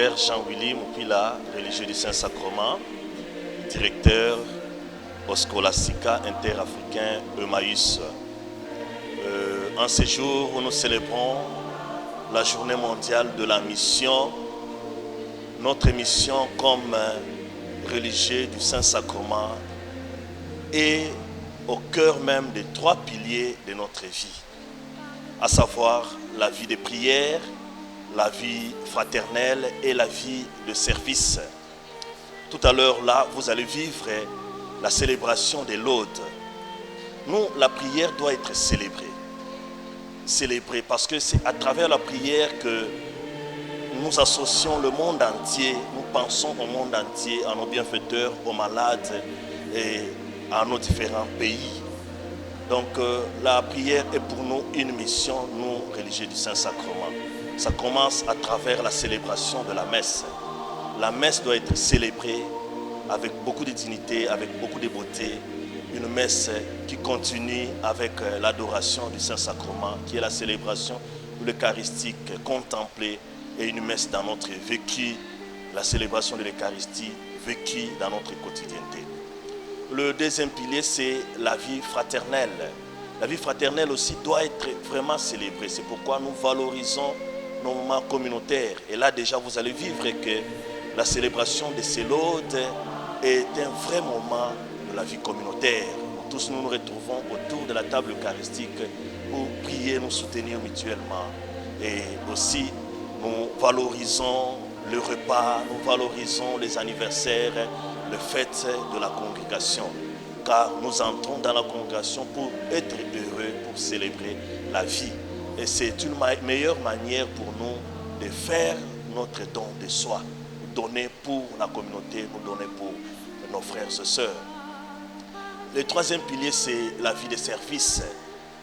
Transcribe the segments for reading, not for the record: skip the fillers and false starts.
Frère Jean-Willy Moupila, religieux du Saint-Sacrement, directeur au Scholastica interafricain Emmaüs. En ces jours où nous célébrons la journée mondiale de la mission, notre mission comme religieux du Saint-Sacrement est au cœur même des trois piliers de notre vie, à savoir la vie de prière, la vie fraternelle et la vie de service. Tout à l'heure là, vous allez vivre la célébration de l'Aude. Nous, la prière doit être célébrée. Célébrée parce que c'est à travers la prière que nous associons le monde entier, nous pensons au monde entier, à nos bienfaiteurs, aux malades et à nos différents pays. Donc la prière est pour nous une mission, nous, religieux du Saint-Sacrement. Ça commence à travers la célébration de la messe. La messe doit être célébrée avec beaucoup de dignité, avec beaucoup de beauté. Une messe qui continue avec l'adoration du Saint-Sacrement, qui est la célébration de l'Eucharistique contemplée, et une messe dans notre vécu, la célébration de l'Eucharistie vécue dans notre quotidienneté. Le deuxième pilier, c'est la vie fraternelle. La vie fraternelle aussi doit être vraiment célébrée. C'est pourquoi nous valorisons nos moments communautaires. Et là déjà, vous allez vivre que la célébration de ces laudes est un vrai moment de la vie communautaire. Tous nous nous retrouvons autour de la table eucharistique pour prier, nous soutenir mutuellement. Et aussi, nous valorisons le repas, nous valorisons les anniversaires, les fêtes de la congrégation. Car nous entrons dans la congrégation pour être heureux, pour célébrer la vie. Et c'est une meilleure manière pour nous de faire notre don de soi. Nous donner pour la communauté, nous donner pour nos frères et sœurs. Le troisième pilier, c'est la vie de service.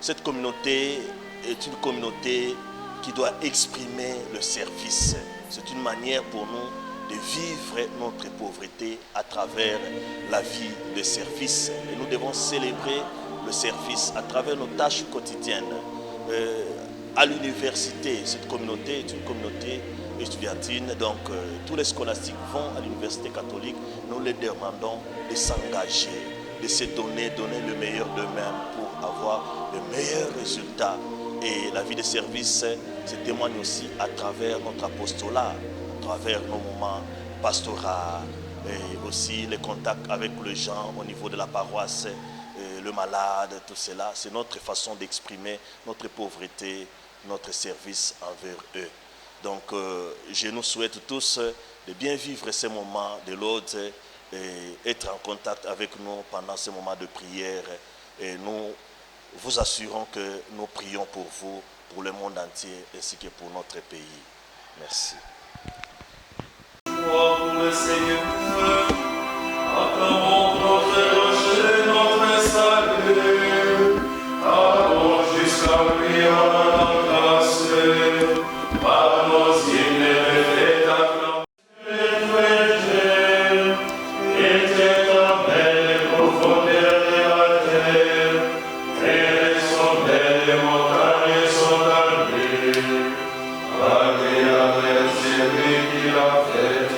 Cette communauté est une communauté qui doit exprimer le service. C'est une manière pour nous de vivre notre pauvreté à travers la vie de service. Et nous devons célébrer le service à travers nos tâches quotidiennes. À l'université, cette communauté est une communauté estudiantine, donc tous les scolastiques vont à l'université catholique. Nous les demandons de s'engager, de se donner le meilleur d'eux-mêmes pour avoir le meilleurs résultats. Et la vie de service se témoigne aussi à travers notre apostolat, à travers nos moments pastoraux, et aussi les contacts avec les gens au niveau de la paroisse, le malade, tout cela. C'est notre façon d'exprimer notre pauvreté, notre service envers eux. Donc je nous souhaite tous de bien vivre ces moments de l'aude et être en contact avec nous pendant ces moments de prière. Et nous vous assurons que nous prions pour vous, pour le monde entier ainsi que pour notre pays. Merci. Pour le Seigneur, acclamons notre rocher, notre salut. Allons jusqu'à lui en la grâce, par nos hymnes et acclamons. Était la belle profondeur de la terre, et les sommets des montagnes sont calmés. Agréable est celui qui l'a fait.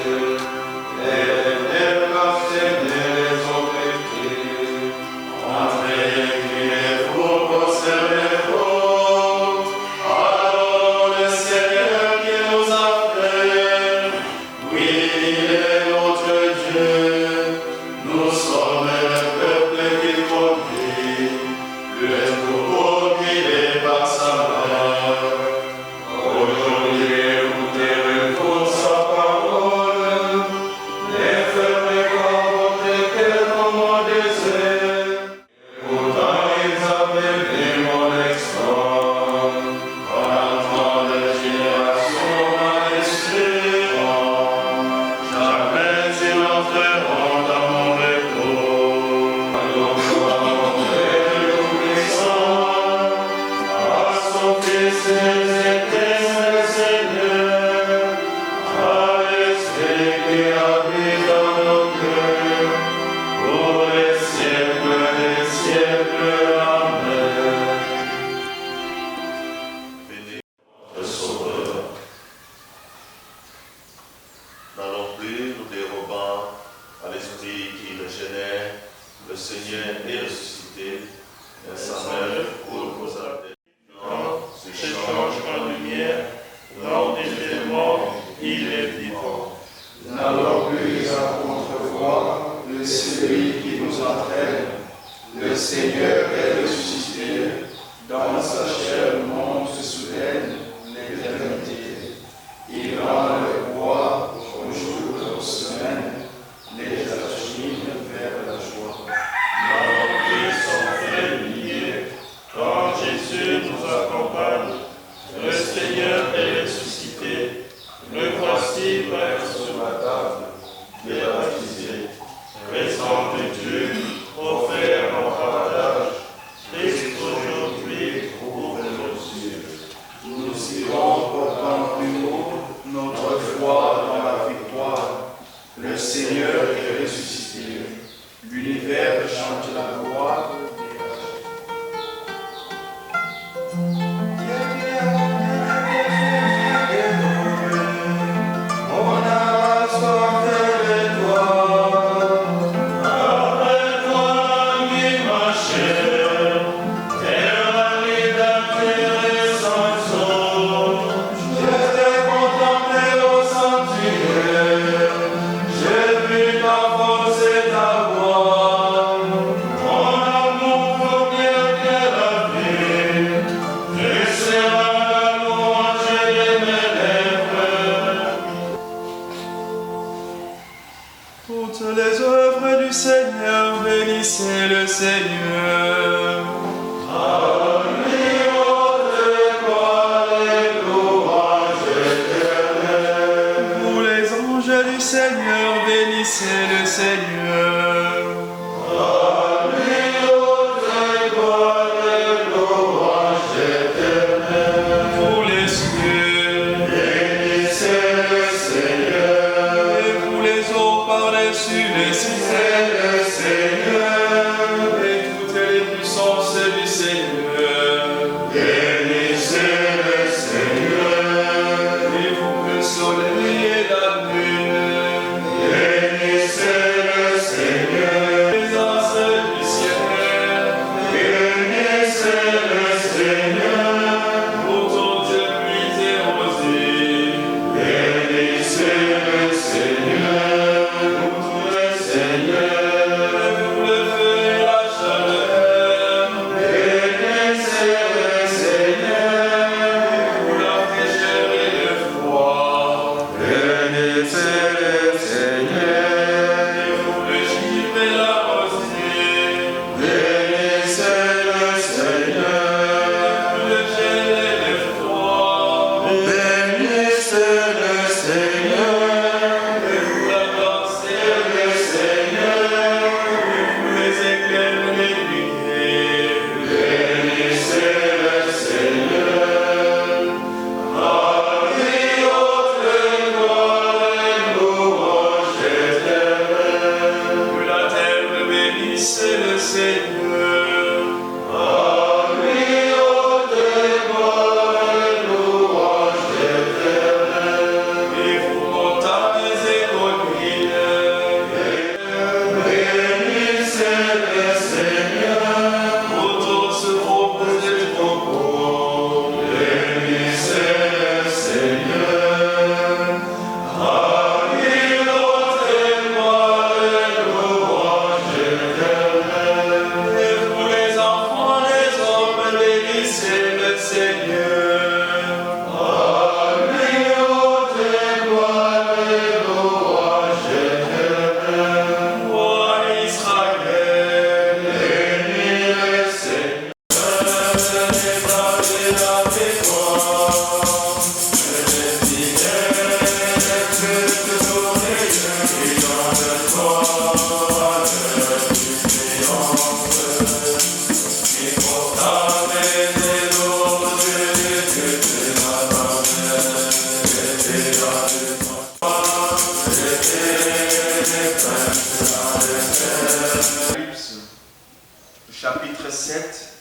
Chapitre 7,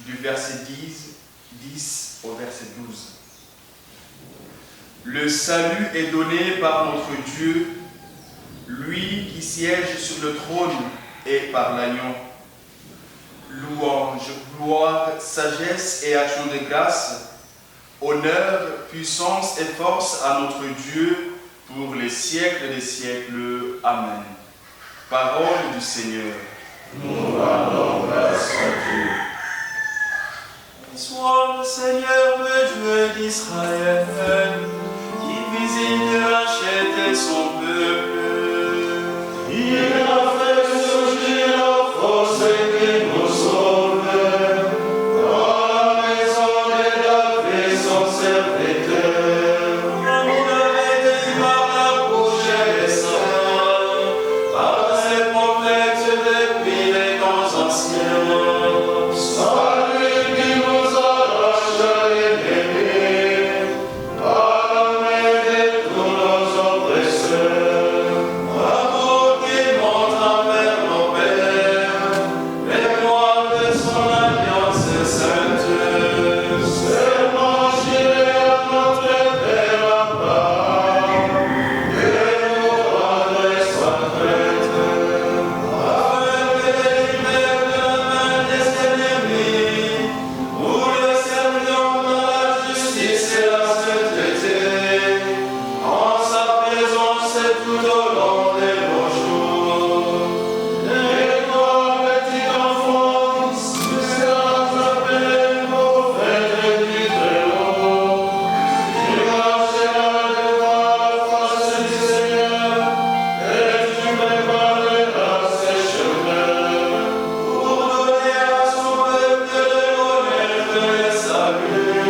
du verset 10 au verset 12. Le salut est donné par notre Dieu, lui qui siège sur le trône et par l'agneau. Louange, gloire, sagesse et action de grâce, honneur, puissance et force à notre Dieu pour les siècles des siècles. Amen. Parole du Seigneur. Nous rendons grâce à Dieu. Sois le Seigneur, le Dieu d'Israël, qui visite et rachète son peuple. Il a fait surgir la force qui nous sauve. Dans la maison de David, son serviteur. Il avait dit par la bouche des saints, par ses prophètes depuis les temps anciens. Salut qui nous arrache à l'ennemi, par la main de tous nos oppresseurs. Amour qui montre envers nos pères, les lois de son alliance sainte. Seulement j'irai à notre Père à part, et nous rendrai sa traite. Afin de délivrer de la main des ennemis, nous le servions dans la justice et la sainteté, en sa présence tout au long de nos jours. Et toi, petit enfant, tu seras appelé prophète du Très-Haut. Tu marcheras devant la face du Seigneur, et tu prépareras ses chemins. Pour donner à son peuple de l'honneur et le salut,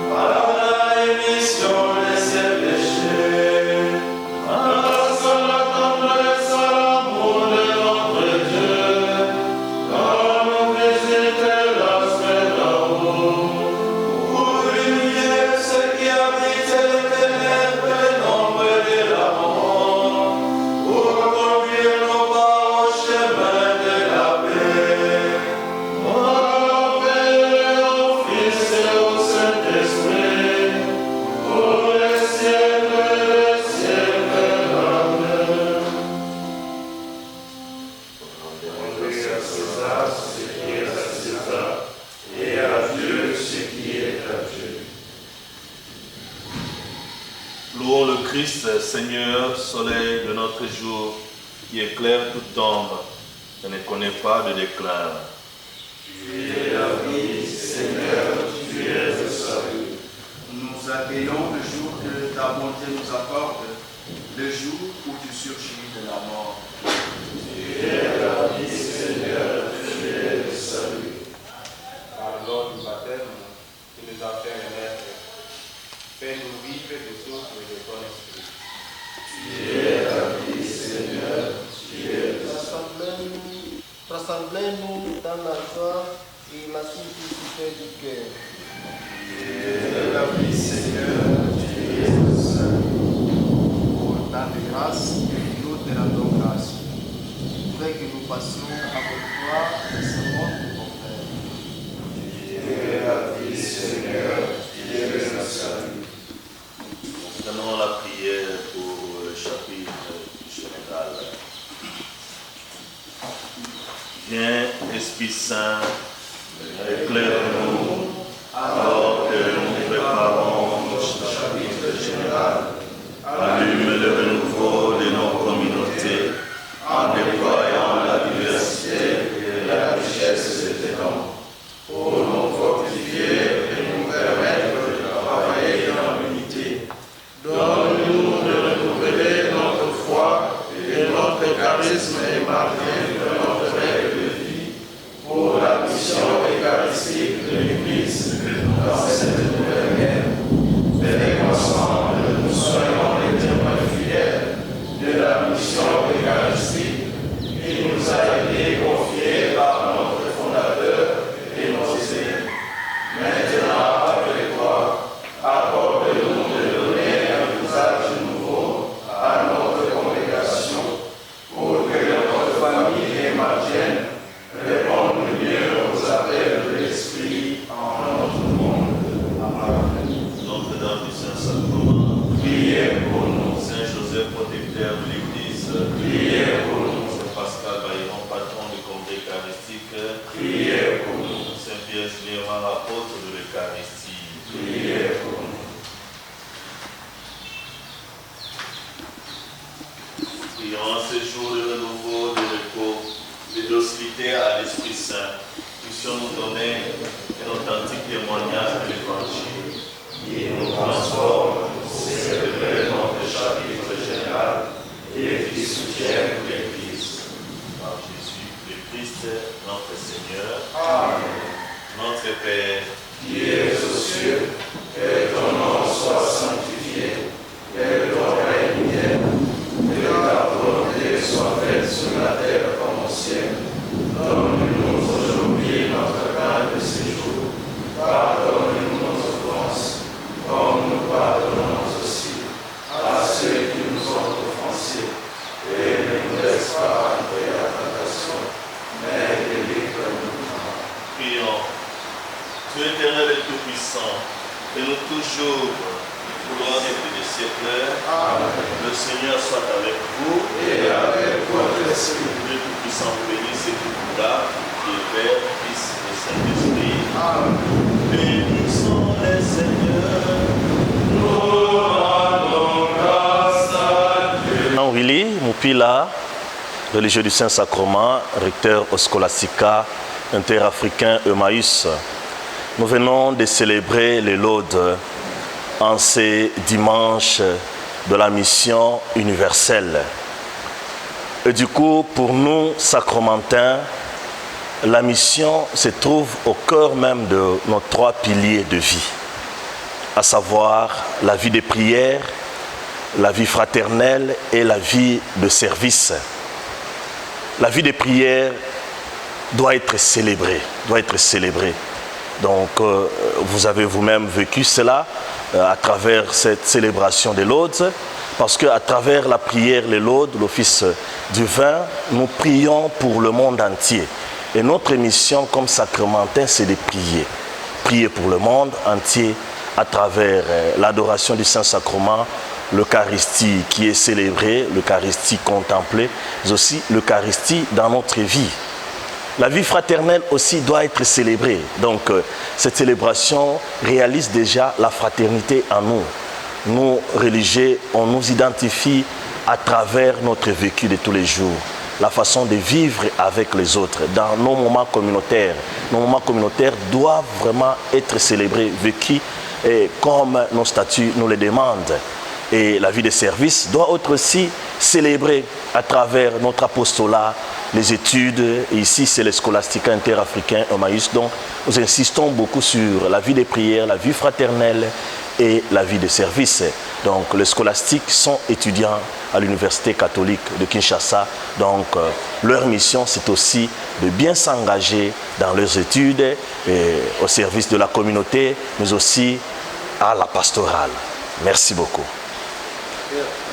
par la rémission de ses péchés. Grâce à la tendresse, à l'amour de notre Dieu, quand nous visitons la semaine d'en-haut. Pour humilier ceux qui habitent les ténèbres et l'ombre de la mort, pour conduire nos pas au chemin de la paix. Au Père, au Fils et au Saint-Esprit, pour les siècles des siècles. Amen. Rendez à César ce qui est à César, et à Dieu ce qui est à Dieu. Louons le Christ, Seigneur, soleil de notre jour, qui éclaire toute ombre et ne connaît pas de déclin. Tu es la vie, Seigneur, tu es le salut. Nous accueillons le jour que ta bonté nous accorde, le jour où tu surgis de la mort. Tu es la vie, Seigneur, tu es le salut. Par l'ordre du baptême, tu nous as fait renaître. Fais-nous vivre de souffle de ton esprit. Tu es la vie, Seigneur, tu es le salut. Rassemblez-nous dans la joie et la simplicité du cœur. Tu es la vie, Seigneur, tu es le salut. Au temps de grâce, nous te rendons grâce. Fais que nous passions avec toi ce monde de ton Père. Tu es la vie, Seigneur, tu es le salut. Prenons la prière pour le chapitre général. Viens, Esprit Saint, éclaire-nous alors que nous préparons notre chapitre général. Allume le renouveau de nos communautés en déployant la diversité et la richesse de tes dons pour nous fortifier et nous puissions nous donner un authentique témoignage de l'Évangile qui nous transforme pour célébrer notre chapitre général et qui soutient l'Église. Par Jésus le Christ, notre Seigneur. Amen. Notre Père, qui es aux cieux, que ton nom soit sanctifié, que ton règne vienne, que ta volonté soit faite sur la terre comme au ciel. Donne-nous aujourd'hui notre pain de ce jour. Pardonne-nous nos offenses, comme nous pardonnons aussi à ceux qui nous ont offensés. Et ne nous laisse pas entrer à la tentation, mais délivre-nous. Prions. Dieu éternel et tout-puissant, et nous toujours, gloire et des siècles. Amen. Le Seigneur soit avec vous et avec votre esprit. Dieu tout-puissant vous bénisse et vous garde, qui est Père, Fils et Saint-Esprit. Amen. Bénissons les Seigneurs. Nous rendons grâce à Dieu. Willy Moupila, religieux du Saint-Sacrement, recteur au Scholastica interafricain Emmaüs. Nous venons de célébrer les laudes en ces dimanches de la mission universelle. Et du coup, pour nous, sacramentins, la mission se trouve au cœur même de nos 3 piliers de vie, à savoir la vie de prière, la vie fraternelle et la vie de service. La vie de prière doit être célébrée, Donc, vous avez vous-même vécu cela à travers cette célébration des laudes, parce qu'à travers la prière, les laudes, l'office du vin, nous prions pour le monde entier. Et notre mission comme sacramentin, c'est de prier. Prier pour le monde entier à travers l'adoration du Saint-Sacrement, l'Eucharistie qui est célébrée, l'Eucharistie contemplée, mais aussi l'Eucharistie dans notre vie. La vie fraternelle aussi doit être célébrée. Donc, cette célébration réalise déjà la fraternité en nous. Nous, religieux, on nous identifie à travers notre vécu de tous les jours, la façon de vivre avec les autres, dans nos moments communautaires. Nos moments communautaires doivent vraiment être célébrés, vécus comme nos statuts nous le demandent. Et la vie de service doit être aussi célébrée à travers notre apostolat, les études. Et ici, c'est le Scholastica interafricain Emmaüs. Donc, nous insistons beaucoup sur la vie de prière, la vie fraternelle et la vie de service. Donc, les scolastiques sont étudiants à l'Université catholique de Kinshasa. Donc, leur mission, c'est aussi de bien s'engager dans leurs études, et au service de la communauté, mais aussi à la pastorale. Merci beaucoup. Yeah.